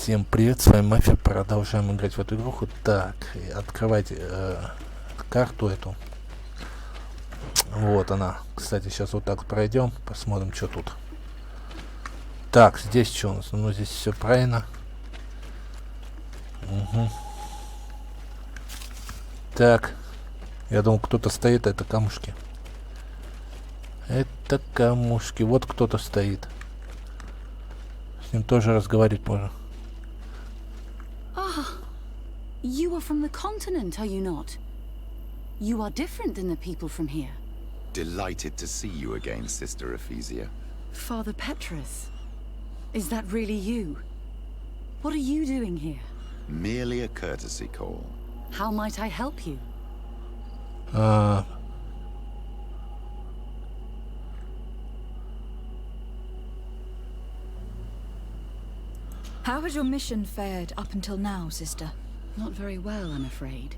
Всем привет, с вами Мафия, продолжаем играть в эту игруху. Так, открывать карту эту. Вот она. Кстати, сейчас вот так пройдем, посмотрим, что тут. Так, здесь что у нас? Ну, здесь все правильно. Угу. Так, я думал, кто-то стоит, а это камушки. Это камушки. Вот кто-то стоит. С ним тоже разговаривать можно. You are from the continent, are you not? You are different than the people from here. Delighted to see you again, Sister Ephesia. Father Petrus, is that really you? What are you doing here? Merely a courtesy call. How might I help you? How has your mission fared up until now, sister? Not very well, I'm afraid.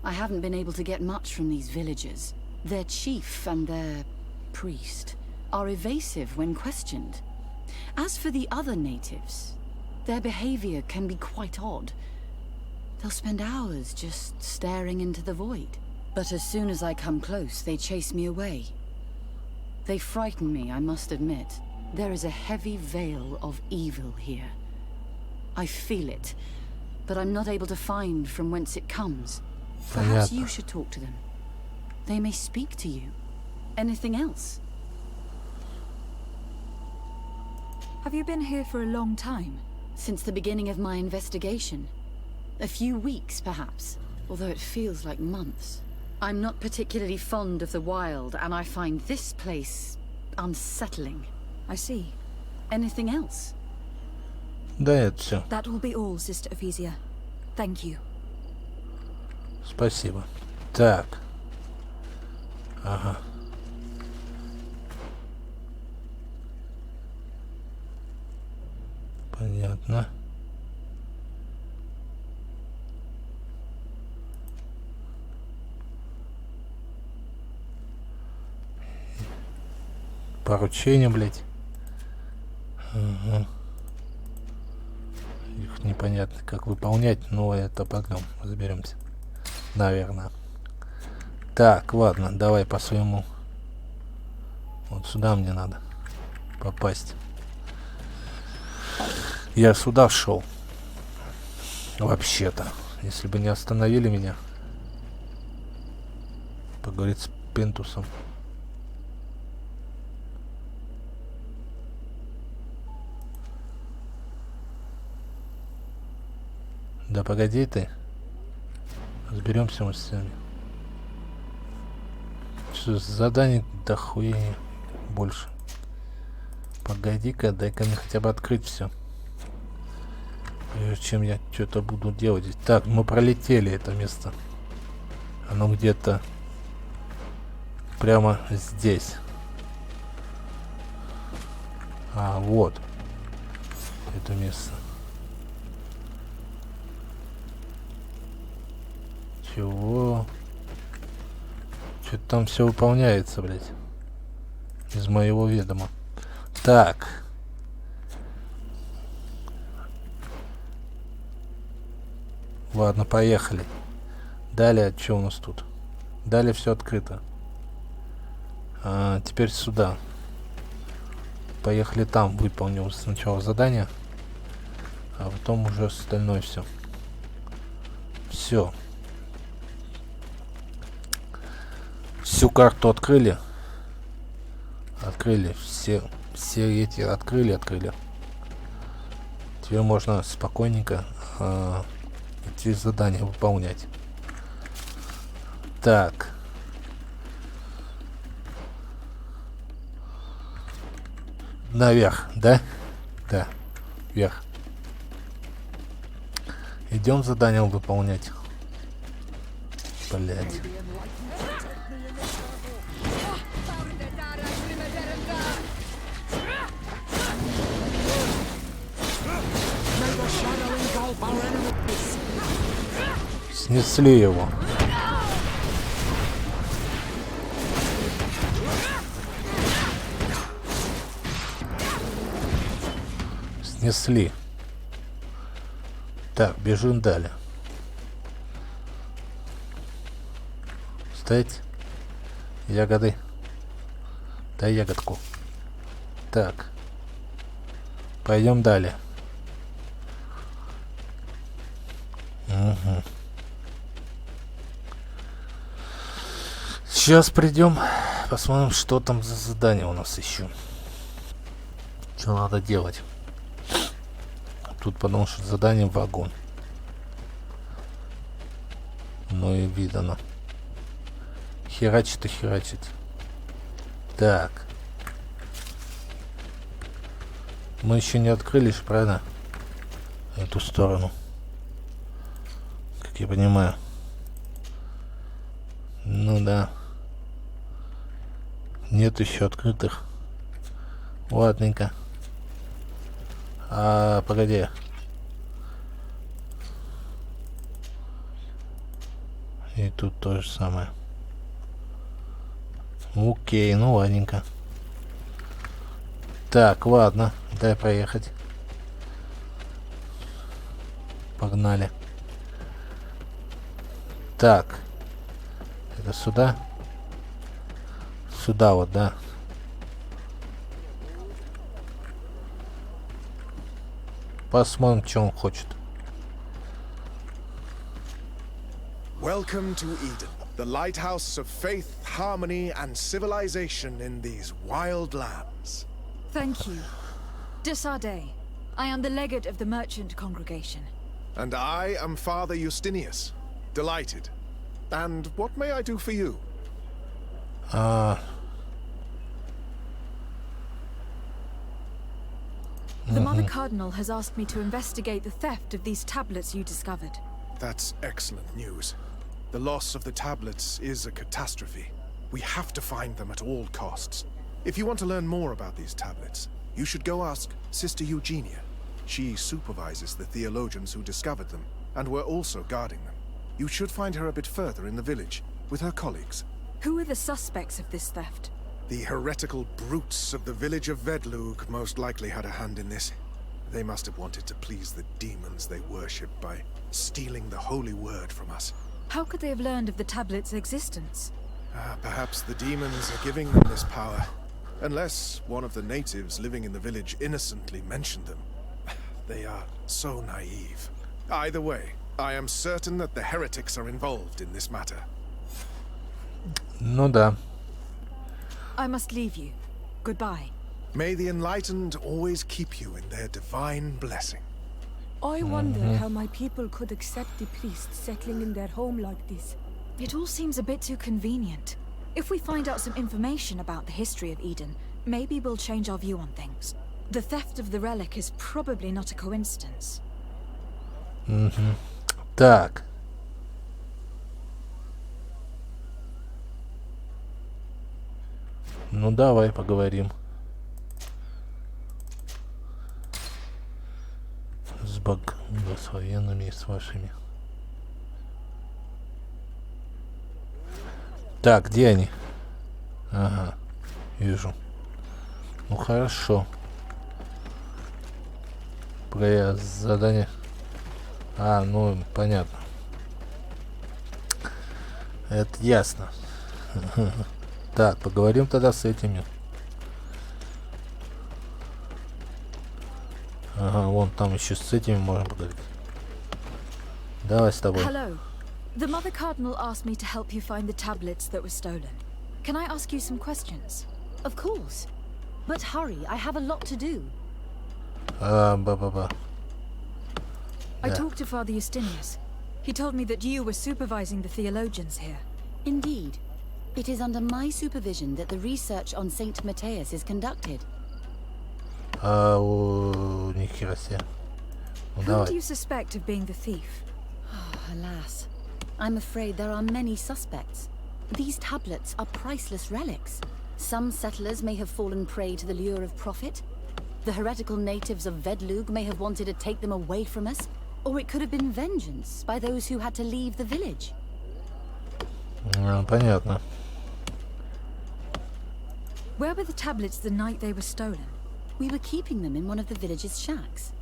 I haven't been able to get much from these villagers. Their chief and their priest are evasive when questioned. As for the other natives, their behavior can be quite odd. They'll spend hours just staring into the void. But as soon as I come close, they chase me away. They frighten me, I must admit. There is a heavy veil of evil here. I feel it, but I'm not able to find from whence it comes. Perhaps you should talk to them. They may speak to you. Anything else? Have you been here for a long time? Since the beginning of my investigation. A few weeks, perhaps, although it feels like months. I'm not particularly fond of the wild, and I find this place unsettling. I see. Anything else? Да, это все. That will be all, Sister Ephesia. Thank you. Спасибо. Так. Ага. Понятно. Поручение, блядь. Ага. Их непонятно как выполнять, но это потом разберемся. Наверное. Так, ладно, давай по своему. Вот сюда мне надо попасть. Я сюда шел. Вообще-то. Если бы не остановили меня. Поговорить с Пентусом. Да погоди ты. Разберемся мы с вами. Что заданий дохуя больше. Погоди-ка, дай-ка мне хотя бы открыть все. Прежде чем я что-то буду делать здесь. Так, мы пролетели это место. Оно где-то прямо здесь. А, вот. Это место. Чего? Что-то там все выполняется, блядь. Из моего ведома. Так. Ладно, поехали. Далее, что у нас тут? Далее все открыто. Теперь сюда. Поехали там. Выполним сначала задание. А потом уже остальное все. Все. Всю карту открыли. Открыли. Все эти открыли. Теперь можно спокойненько эти задания выполнять. Так. Наверх, да? Да. Вверх. Идем задание выполнять. Блять. Снесли его. Снесли. Так, бежим далее. Стоять. Ягоды. Дай ягодку. Так. Пойдем далее. Угу. Сейчас придем, посмотрим, что там за задание у нас еще. Что надо делать. Тут потому что задание вагон. Ну и видано. Херачит и херачит. Так. Мы еще не открылись, правильно? Эту сторону. Как я понимаю. Ну да. Нет еще открытых. Ладненько. Погоди. И тут то же самое. Окей, ну ладненько. Так, ладно. Дай проехать. Погнали. Так. Это сюда? Сюда вот, да. Посмотрим, что он хочет. Welcome to Eden, the lighthouse of faith, harmony, and civilization in these wild lands. Thank you. Desarde. I am the legate of the merchant congregation. And I am Father Justinius. Delighted. And what may I do for you? The Mother Cardinal has asked me to investigate the theft of these tablets you discovered. That's excellent news. The loss of the tablets is a catastrophe. We have to find them at all costs. If you want to learn more about these tablets, you should go ask Sister Eugenia. She supervises the theologians who discovered them, and were also guarding them. You should find her a bit further in the village, with her colleagues. Who are the suspects of this theft? The heretical brutes of the village of Vedlug most likely had a hand in this. They must have wanted to please the demons they worship by stealing the holy word from us. How could they have learned of the tablet's existence? Perhaps the demons are giving them this power. Unless one of the natives living in the village innocently mentioned them. They are so naive. Either way, I am certain that the heretics are involved in this matter. Ну да. I must leave you. Goodbye. May the enlightened always keep you in their divine blessing. I wonder how my people could accept the priests settling in their home like this. It all seems a bit too convenient. If we find out some information about the history of Eden, maybe we'll change our view on things. The theft of the relic is probably not a coincidence. Так. Ну давай поговорим. С военными и с вашими. Так, где они? Ага, вижу. Ну хорошо. Про задание. Ну понятно. Это ясно. Так, поговорим тогда с этими. Ага, вон там еще с этими можем поговорить. Давай с тобой. Hello. The Mother Cardinal asked me to help you find the tablets that were stolen. Can I ask you some questions? Of course. But hurry, I have a lot to do. Ба-ба-ба. I talked to Father Justinius. He told me that you were supervising the theologians here. Indeed. It is under my supervision that the research on Saint Matthias is conducted. Нихера себе. Ну, Who давай. do you suspect of being the thief? Alas, I'm afraid there are many suspects. These tablets are priceless relics. Some settlers may have fallen prey to the lure of profit. The heretical natives of Vedlug may have wanted to take them away from us. Or it could have been vengeance by those who had to leave the village. Понятно. Where were the tablets the night they were stolen? We were keeping them in one of the village's shacks.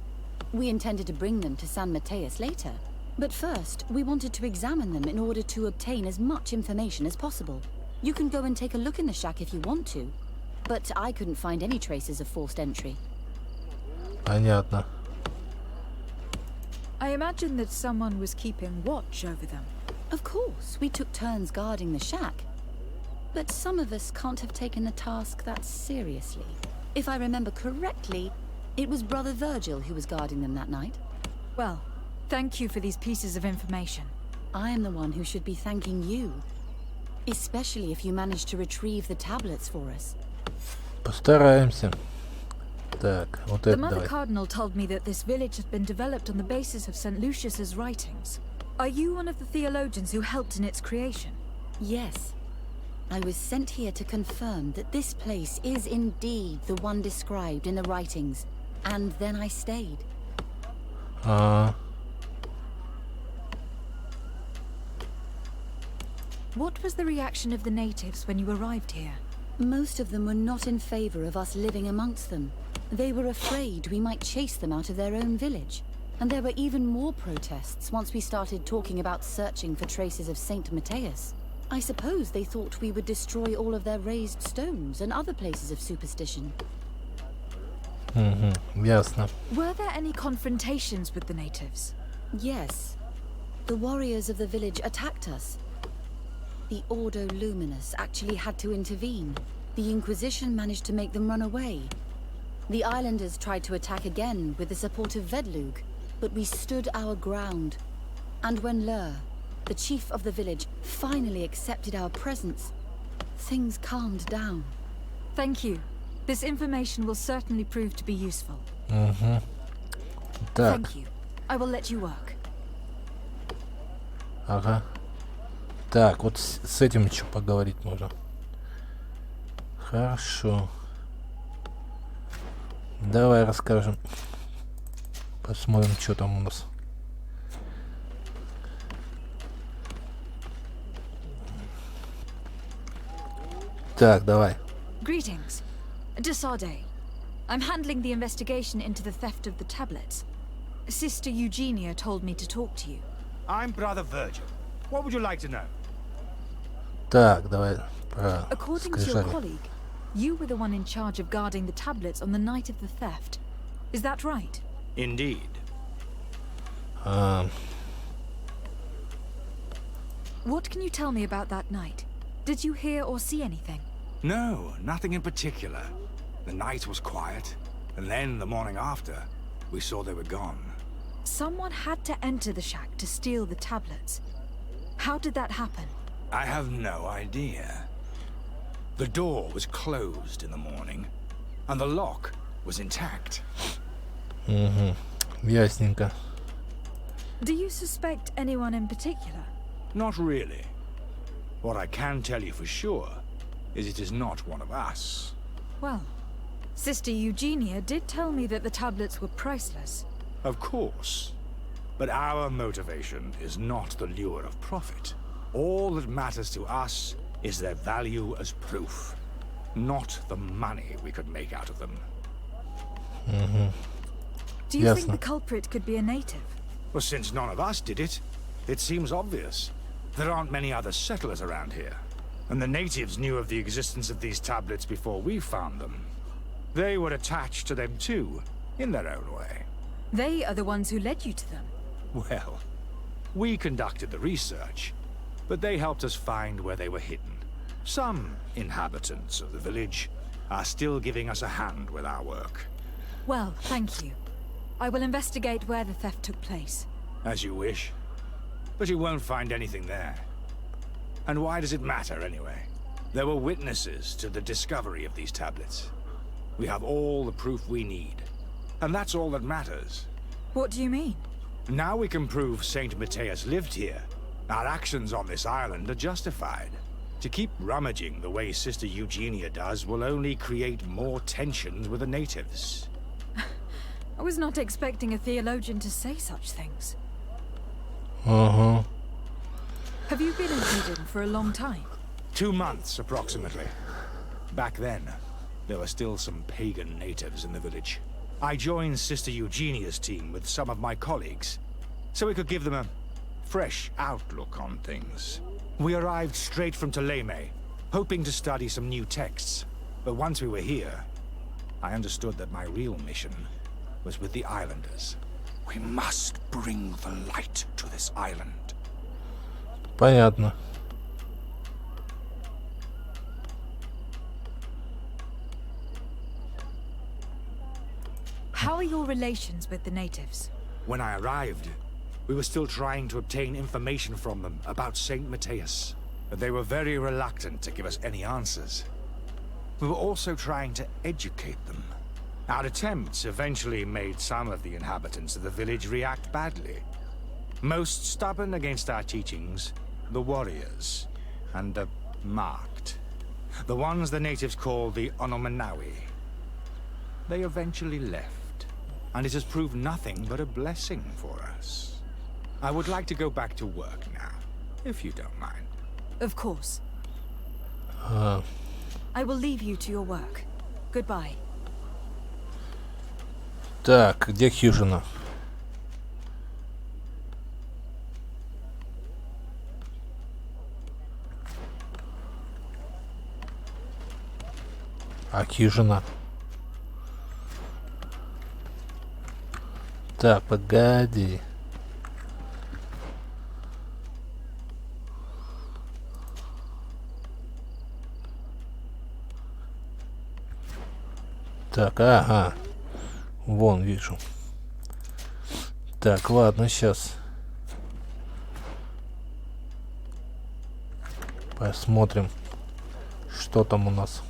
We intended to bring them to San Mateus later. But first, we wanted to examine them in order to obtain as much information as possible. You can go and take a look in the shack if you want to. But I couldn't find any traces of forced entry. Понятно. I imagine that someone was keeping watch over them. Of course, we took turns guarding the shack. But some of us can't have taken the task that seriously. If I remember correctly, it was Brother Virgil who was guarding them that night. Well, thank you for these pieces of information. I am the one who should be thanking you. Especially if you managed to retrieve the tablets for us. Постараемся. Так, вот The это Mother давай. Cardinal told me that this village had been developed on the basis of St. Lucius's writings. Are you one of the theologians who helped in its creation? Yes. I was sent here to confirm that this place is indeed the one described in the writings. And then I stayed. What was the reaction of the natives when you arrived here? Most of them were not in favor of us living amongst them. They were afraid we might chase them out of their own village. And there were even more protests once we started talking about searching for traces of Saint Mateus. I suppose they thought we would destroy all of their raised stones and other places of superstition. Ясно. Were there any confrontations with the natives? Yes. The warriors of the village attacked us. The Ordo Luminous actually had to intervene. The Inquisition managed to make them run away. The islanders tried to attack again with the support of Vedlug, but we stood our ground. And when Lur, the chief of the village, finally accepted our presence, things calmed down. Thank you. This information will certainly prove to be useful. Так, Thank you. I will let you work. ага. Так, вот с этим что поговорить можно. Хорошо. Давай расскажем. Посмотрим, что там у нас. Так, давай. Greetings. Desarde. I'm handling the investigation into the theft of the tablets. Sister Eugenia told me to talk to you. I'm Brother Virgil. What would you like to know? Так, давай про According to your скрижали. colleague, you were the one in charge of guarding the tablets on the night of the theft. Is that right? Indeed. What can you tell me about that night? Did you hear or see anything? No, nothing in particular. The night was quiet, and then the morning after, we saw they were gone. Someone had to enter the shack to steal the tablets. How did that happen? I have no idea. The door was closed in the morning, and the lock was intact. Ясненько. Do you suspect anyone in particular? Not really. What I can tell you for sure is it is not one of us. Well, Sister Eugenia did tell me that the tablets were priceless. Of course. But our motivation is not the lure of profit. All that matters to us is their value as proof, not the money we could make out of them. Do you think Ясно. the culprit could be a native? Well, since none of us did it, it seems obvious. There aren't many other settlers around here, and the natives knew of the existence of these tablets before we found them. They were attached to them too, in their own way. They are the ones who led you to them. Well, we conducted the research, but they helped us find where they were hidden. Some inhabitants of the village are still giving us a hand with our work. Well, thank you. I will investigate where the theft took place. As you wish. But you won't find anything there. And why does it matter, anyway? There were witnesses to the discovery of these tablets. We have all the proof we need. And that's all that matters. What do you mean? Now we can prove Saint Mateus lived here. Our actions on this island are justified. To keep rummaging the way Sister Eugenia does will only create more tensions with the natives. I was not expecting a theologian to say such things. Ага. Have you been in Eden for a long time? 2 months, approximately. Back then, there were still some pagan natives in the village. I joined Sister Eugenia's team with some of my colleagues, so we could give them a fresh outlook on things. We arrived straight from Ptolemy, hoping to study some new texts. But once we were here, I understood that my real mission was with the islanders. We must bring the light to this island. Понятно. How are your relations with the natives? When I arrived, we were still trying to obtain information from them about Saint Matthias, but they were very reluctant to give us any answers. We were also trying to educate them. Our attempts eventually made some of the inhabitants of the village react badly. Most stubborn against our teachings, the warriors, and the marked. The ones the natives call the Onomanawi. They eventually left, and it has proved nothing but a blessing for us. I would like to go back to work now, if you don't mind. Of course. I will leave you to your work. Goodbye. Так, где хижина? А хижина? Так, погоди. Так, ага. Вон, вижу. Так, ладно, сейчас. Посмотрим, что там у нас.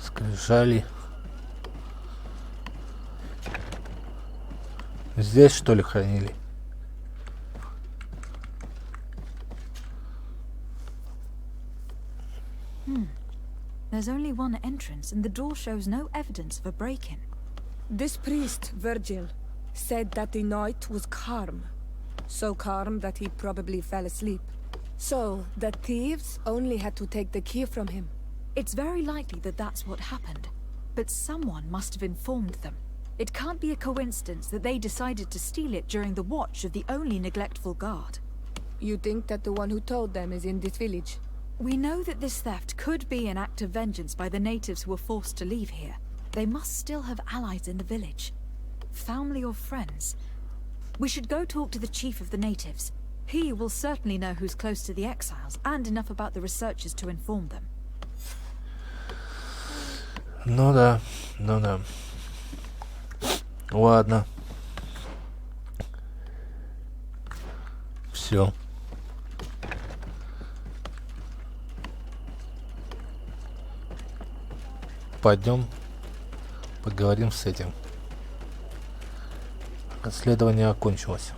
Скрижали. Здесь, что ли, хранили? There's only one entrance, and the door shows no evidence of a break-in. This priest, Virgil, said that the night was calm. So calm that he probably fell asleep. So, the thieves only had to take the key from him. It's very likely that that's what happened. But someone must have informed them. It can't be a coincidence that they decided to steal it during the watch of the only neglectful guard. You think that the one who told them is in this village? We know that this theft could be an act of vengeance by the natives who were forced to leave here. They must still have allies in the village. Family or friends. We should go talk to the chief of the natives. He will certainly know who's close to the exiles, and enough about the researchers to inform them. Ну да, ну да. Ладно. Все. Пойдем поговорим с этим. Расследование окончилось.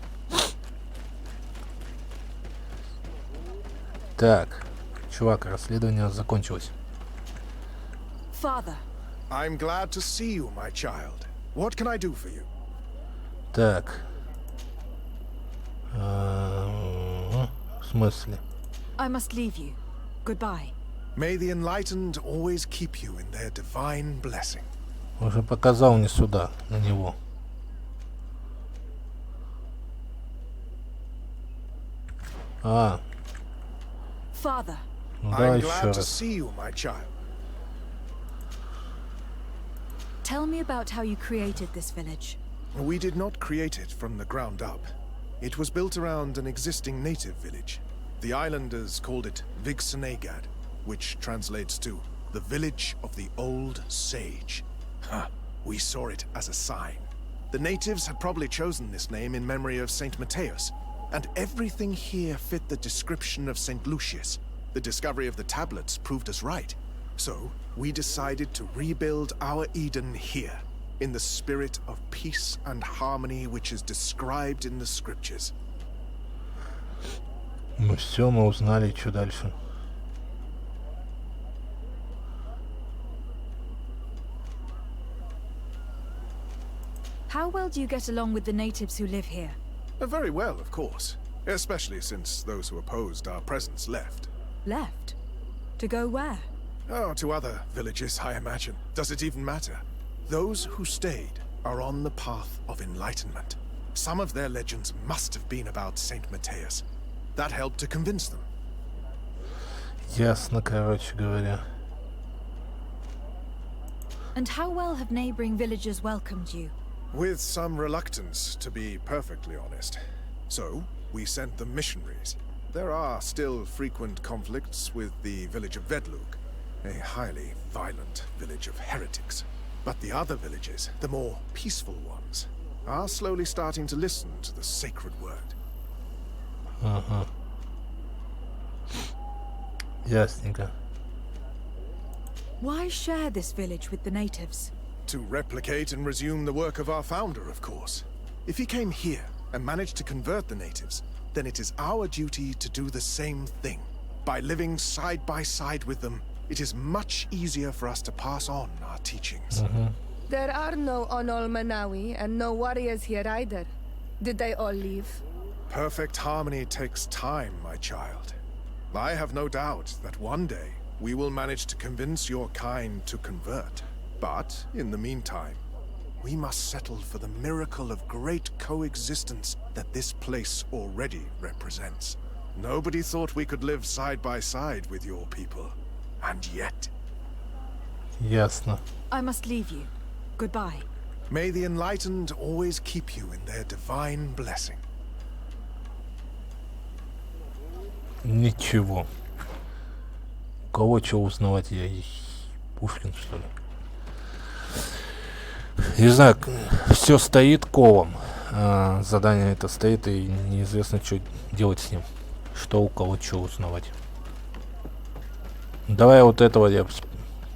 Так, чувак, расследование закончилось. Father. I'm glad to see you, my child. What can I do for you? Так. В смысле? I must leave you. Goodbye. May the enlightened always keep you in their divine blessing. Уже показал не сюда, на него. А. Father. Да, I'm еще glad to раз. see you, my child. Tell me about how you created this village. We did not create it from the ground up. It was built around an existing native village. The islanders called it Vigsenegad, which translates to the village of the old sage. We saw it as a sign. The natives had probably chosen this name in memory of Saint Matthias, and everything here fit the description of Saint Lucius. The discovery of the tablets proved us right. So, we decided to rebuild our Eden here, in the spirit of peace and harmony which is described in the scriptures. Ну все, мы узнали, что дальше. How well do you get along with the natives who live here? Very well, of course. Especially since those who opposed our presence left. Left? To go where? Oh, to other villages, I imagine. Does it even matter? Those who stayed are on the path of enlightenment. Some of their legends must have been about Saint Matthias. That helped to convince them. Ясно, короче говоря. And how well have neighboring villagers welcomed you? With some reluctance, to be perfectly honest. So, we sent them missionaries. There are still frequent conflicts with the village of Vedlug, a highly violent village of heretics. But the other villages, the more peaceful ones, are slowly starting to listen to the sacred word. Ага. Ясненько. Why share this village with the natives? To replicate and resume the work of our founder, of course. If he came here and managed to convert the natives, then it is our duty to do the same thing. By living side by side with them, it is much easier for us to pass on our teachings. There are no Onol Manawi and no warriors here either. Did they all leave? Perfect harmony takes time, my child. I have no doubt that one day we will manage to convince your kind to convert. But, in the meantime, we must settle for the miracle of great coexistence that this place already represents. Nobody thought we could live side by side with your people. And yet... Ясно. I must leave you. Goodbye. May the enlightened always keep you in their divine blessing. Ничего. У кого что узнавать? Я Пушкин, что ли? Не знаю, все стоит колом. Задание это стоит, и неизвестно, что делать с ним. Что у кого что узнавать. Давай вот этого я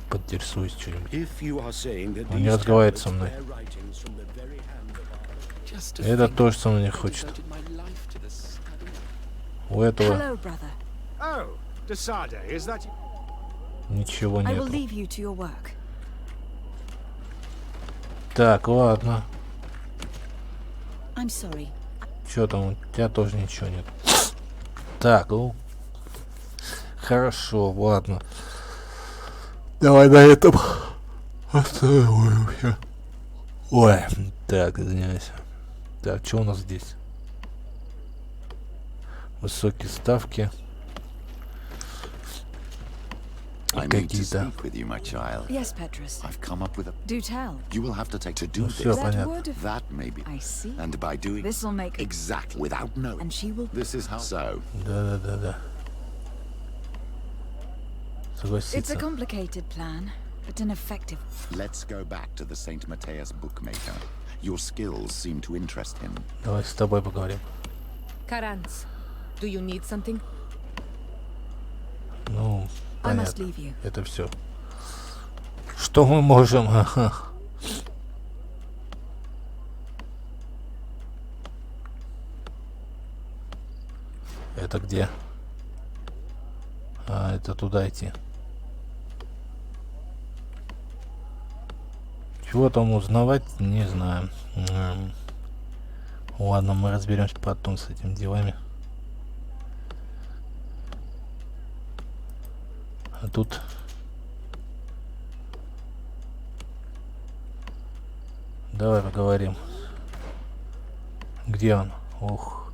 поинтересуюсь что-нибудь. Он не разговаривает со мной. Этот тоже со мной не хочет. У этого Hello, brother. Oh, Desade, is that... ничего I will нету. leave you to your work. Так, ладно. I'm sorry. Что там? У тебя тоже ничего нет. Так, ну... Хорошо, ладно. Давай на этом остановимся. Ой, так, извиняюсь. Так, что у нас здесь? Высокие ставки. I need to Какие-то. speak with you, my child. Yes, Petrus. I've come up with a... Do tell. You will have to take to do Ну this. все, That понятно. would have... That maybe. I see. And by doing This'll make... exactly without knowing. And she will... This is how. So, Да. It's Согласиться. a complicated plan, but an effective. let's go back to the Saint Matthias bookmaker. Your skills seem to interest him. Давай с тобой поговорим. Karans, do you need something? Ну, I must понятно. leave you. Это все. Что мы можем? Ага. Это где? А, это туда идти. Чего там узнавать, не знаю. Ладно, мы разберемся потом с этими делами. А тут... Давай поговорим. Где он? Ух,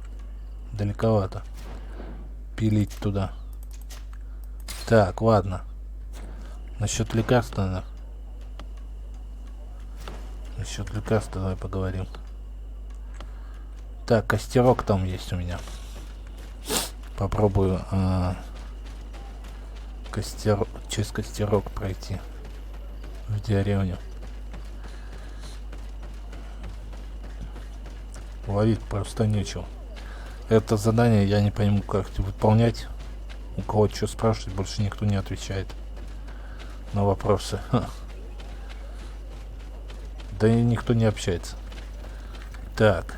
далековато. Пилить туда. Так, ладно. Насчет лекарства надо. Насчет лекарства давай поговорим. Так, костерок там есть у меня. Попробую через костерок пройти в деревню. Ловить просто нечего. Это задание я не пойму, как выполнять. У кого что спрашивать, больше никто не отвечает на вопросы. Да и никто не общается. Так.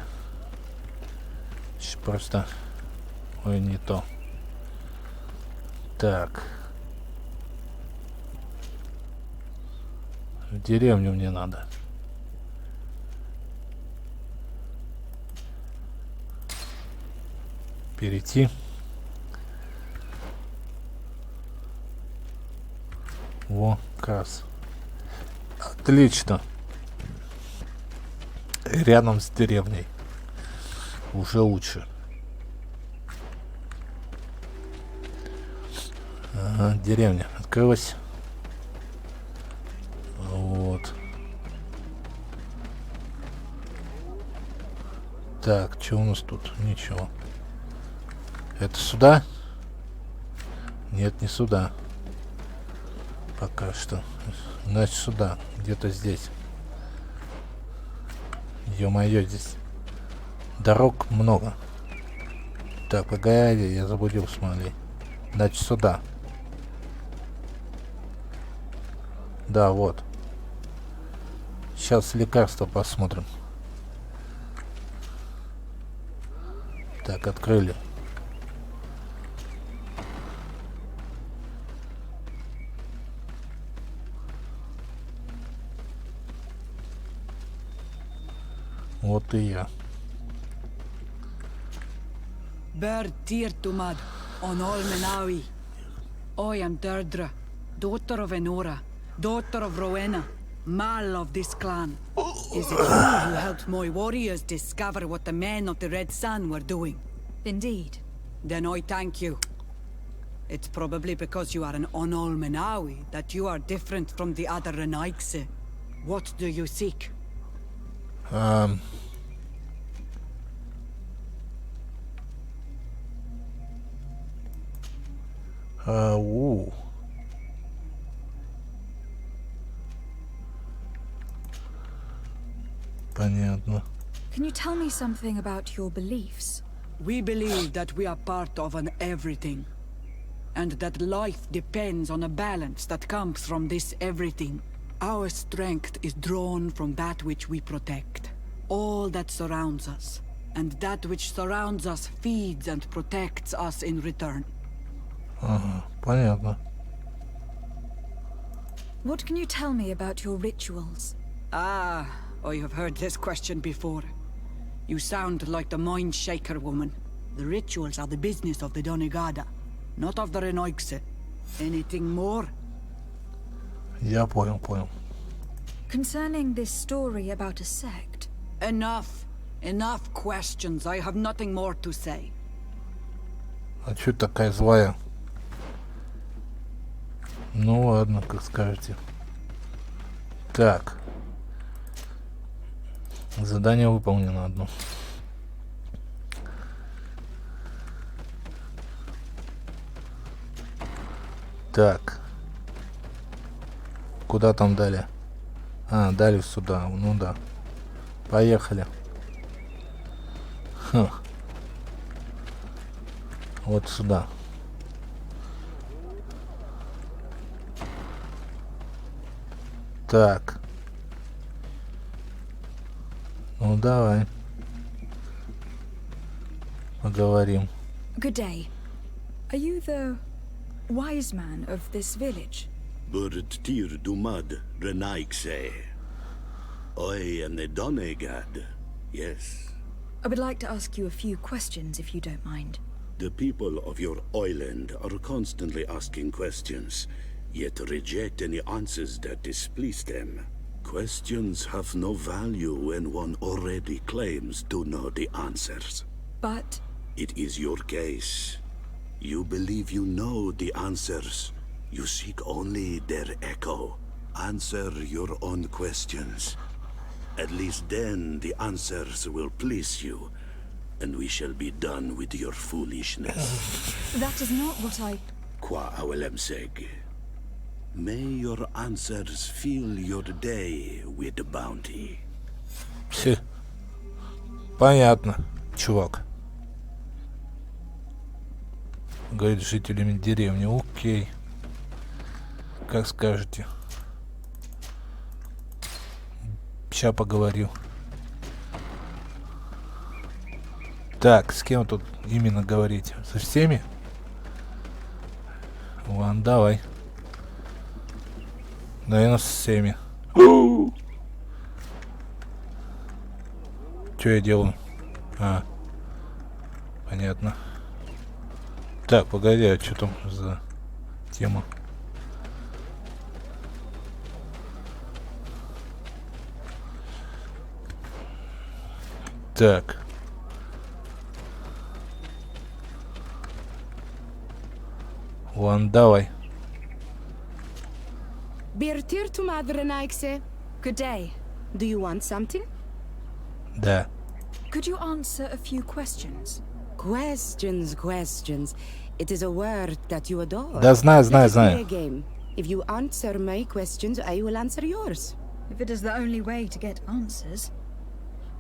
Просто... Ой, не то. Так. В деревню мне надо. Перейти. Во, как раз. Отлично. Рядом с деревней. Уже лучше. Ага, деревня открылась. Вот. Так, что у нас тут? Ничего. Это сюда? Нет, не сюда. Пока что. Значит, сюда. Где-то здесь. Ё-моё, здесь дорог много. Так, погоди, я заблудил, смотри. Значит, сюда. Да, вот. Сейчас лекарства посмотрим. Так, открыли. Вот и я. Bird Tirtumad on Olmenawi. I am Deirdre, daughter of Enora, daughter of Rowena, Mal of this clan. Is it you who helped my warriors discover what the men of the Red Sun were doing? Indeed. Then I thank you. It's probably because you are an Onolmenawi that you are different from the other Renaigse. What do you seek? Понятно. Can you tell me something about your beliefs? We believe that we are part of an everything. And that life depends on a balance that comes from this everything. Our strength is drawn from that which we protect. All that surrounds us. And that which surrounds us feeds and protects us in return. Ага, понятно. What can you tell me about your rituals? Ah, I have heard this question before. You sound like the Mind Shaker woman. The rituals are the business of the Donegada, not of the Renoigse. Anything more? Я понял. Concerning this story about a sect. Enough. Enough questions. I have nothing more to say. А чё ты такая злая? Ну ладно, как скажете. Так. Задание выполнено одно. Так. Куда там дали? А, дали сюда. Ну да. Поехали. Хм. Вот сюда. Так. Ну давай. Поговорим. Good day. Are you the wise man of this village? Bird Tir Dumad Renaigse. I am the Donegad. Yes. I would like to ask you a few questions if you don't mind. The people of your island are constantly asking questions, yet reject any answers that displease them. Questions have no value when one already claims to know the answers. But It is your case. You believe you know the answers. You seek only their echo. Answer your own questions. At least then the answers will please you, and we shall be done with your foolishness. that is not what I... Qua awelemseg. May your answers fill your day with bounty. Все. Понятно, чувак. Говорит, жителями деревни. Окей. Как скажете. Сейчас поговорю. Так, с кем тут именно говорить? Со всеми? Ладно, давай. Наверное, со всеми. Что я делаю? А. Понятно. Так, погоди, а что там за тема? Так. Ладно, давай. Birtir to Madrenaikse. Good day. Do you want something? Да. Could you answer a few questions? Questions. It is a word that you adore. Да, знаю. Let us play a game. If you answer my questions, I will answer yours. If it is the only way to get answers,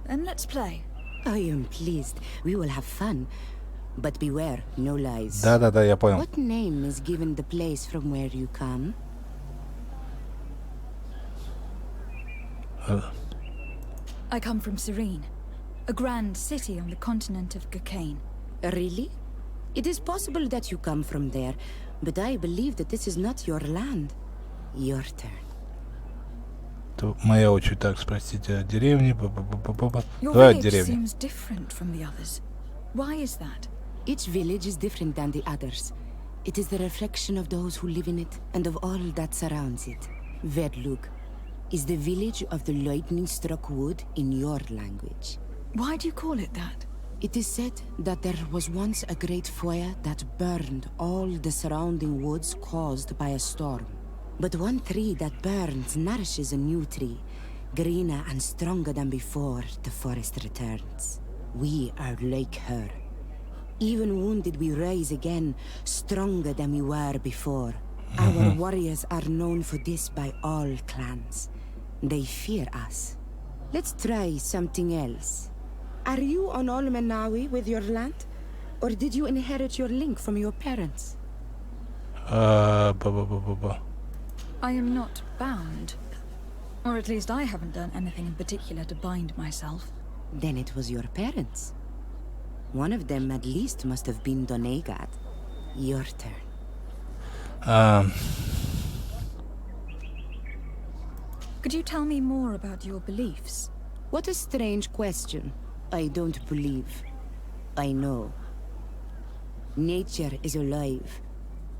then let's play. I am pleased. We will have fun. But beware, no lies. Да, я понял. What name is given the place from where you come? I come from Serene, a grand city on the continent of Cocaine. Really? It is possible that you come from there, but I believe that this is not your land. Your turn. То моя очередь. Так, спросите о деревне. Your Давай от village деревни. seems different from the others. Why is that? Each village is different than the others. It is the reflection of those who live in it and of all that surrounds it. Verdlug is the village of the lightning-struck wood in your language. Why do you call it that? It is said that there was once a great fire that burned all the surrounding woods caused by a storm. But one tree that burns nourishes a new tree, greener and stronger than before the forest returns. We are like her. Even wounded, we rise again, stronger than we were before. Our warriors are known for this by all clans. They fear us. Let's try something else. Are you on Olmenawi with your land? Or did you inherit your link from your parents? I am not bound. Or at least I haven't done anything in particular to bind myself. Then it was your parents. One of them at least must have been Doneigad. Your turn. Could you tell me more about your beliefs? What a strange question. I don't believe. I know. Nature is alive.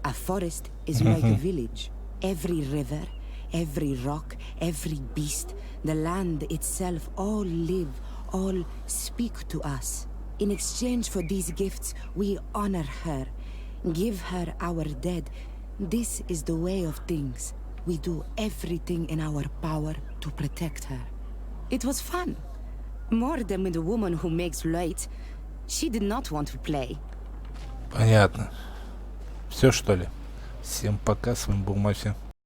A forest is like a village. Every river, every rock, every beast, the land itself, all live, all speak to us. In exchange for these gifts, we honor her, give her our dead. This is the way of things. We do everything in our power to protect her. It was fun. More than with the woman who makes light. She did not want to play. Понятно. Все, что ли? Всем пока, с вами был Мафия.